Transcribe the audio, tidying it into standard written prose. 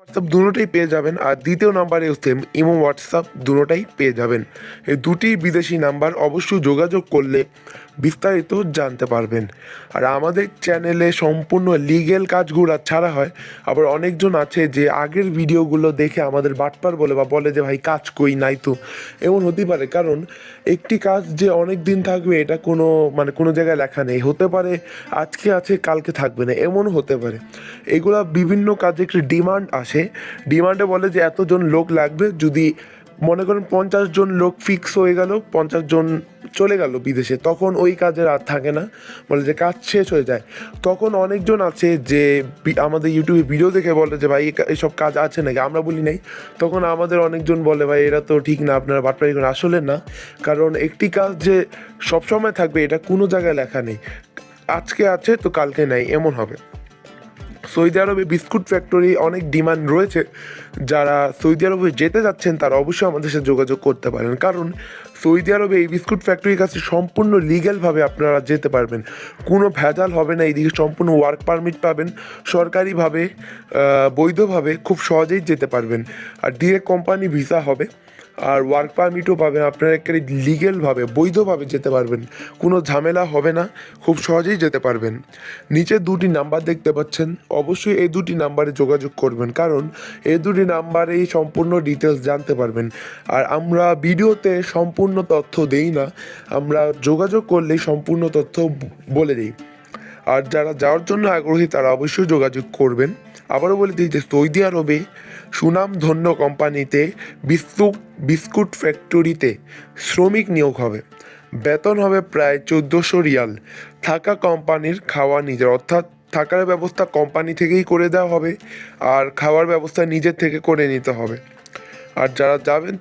WhatsApp দুটোটাই পেয়ে যাবেন, আর দ্বিতীয় নাম্বারেও সেম ইমো হোয়াটসঅ্যাপ দুটোটাই পেয়ে যাবেন। এই দুটি বিদেশি নাম্বার, অবশ্যই যোগাযোগ করলে বিস্তারিত জানতে পারবেন। আর আমাদের চ্যানেলে সম্পূর্ণ লিগেল কাজগুলো ছাড়া হয়। আবার অনেকজন আছে যে আগের ভিডিওগুলো দেখে আমাদের বাটপার বলে বা বলে যে ভাই কাজ কই নাই, তো এমন হতেই পারে। কারণ একটি কাজ যে অনেক দিন থাকবে এটা কোনো জায়গায় লেখা নেই। হতে পারে আজকে আছে কালকে থাকবে না, এমনও হতে পারে। এগুলা বিভিন্ন কাজে একটি ডিমান্ড আসে। ডিমান্ডে বলে যে এতজন লোক লাগবে। যদি মনে করেন 50 জন লোক ফিক্স হয়ে গেল, 50 জন চলে গেল বিদেশে, তখন ওই কাজের আর থাকে না, বলে যে কাজ শেষ হয়ে যায়। তখন অনেকজন আছে যে আমাদের ইউটিউবে ভিডিও দেখে বলে যে ভাই এইসব কাজ আছে নাকি, আমরা বলি নাই। তখন আমাদের অনেকজন বলে ভাই এরা তো ঠিক না, আপনারা বাটপাড়ি করেন। আসলে না, কারণ একটি কাজ যে সবসময় থাকবে এটা কোনো জায়গায় লেখা নেই। আজকে আছে তো কালকে নাই, এমন হবে। সৌদি আরবে বিস্কুট ফ্যাক্টরি অনেক ডিমান্ড রয়েছে। যারা সৌদি আরবে যেতে যাচ্ছেন তারা অবশ্যই আমাদের সাথে যোগাযোগ করতে পারেন, কারণ সৌদি আরবে এই বিস্কুট ফ্যাক্টরির কাছে সম্পূর্ণ লিগ্যালভাবে আপনারা যেতে পারবেন। কোনো ভেজাল হবে না। এইদিকে সম্পূর্ণ ওয়ার্ক পারমিট পাবেন সরকারিভাবে, বৈধভাবে খুব সহজেই যেতে পারবেন। আর ডিরেক্ট কোম্পানি ভিসা হবে, আর ওয়ার্ক পারমিটও পাবেন। আপনারা একেবারে লিগেলভাবে বৈধভাবে যেতে পারবেন, কোনো ঝামেলা হবে না, খুব সহজেই যেতে পারবেন। নিচে দুটি নাম্বার দেখতে পাচ্ছেন, অবশ্যই এই দুটি নাম্বারে যোগাযোগ করবেন, কারণ এই দুটি নাম্বারেই সম্পূর্ণ ডিটেলস জানতে পারবেন। আর আমরা ভিডিওতে সম্পূর্ণ তথ্য দেই না, আমরা যোগাযোগ করলেই সম্পূর্ণ তথ্য বলে দিই। আর যারা যাওয়ার জন্য আগ্রহী তারা অবশ্যই যোগাযোগ করবেন। আবারও বলে দিই যে সৌদি আরবে সুনামধন্য কোম্পানিতে বিস্কুট ফ্যাক্টরিতে শ্রমিক নিয়োগ হবে। বেতন হবে প্রায় 1400 রিয়াল। থাকা কোম্পানির, খাওয়া নিজের, অর্থাৎ থাকার ব্যবস্থা কোম্পানি থেকেই করে দেওয়া হবে, আর খাওয়ার ব্যবস্থা নিজের থেকে করে নিতে হবে। আর যারা যাবেন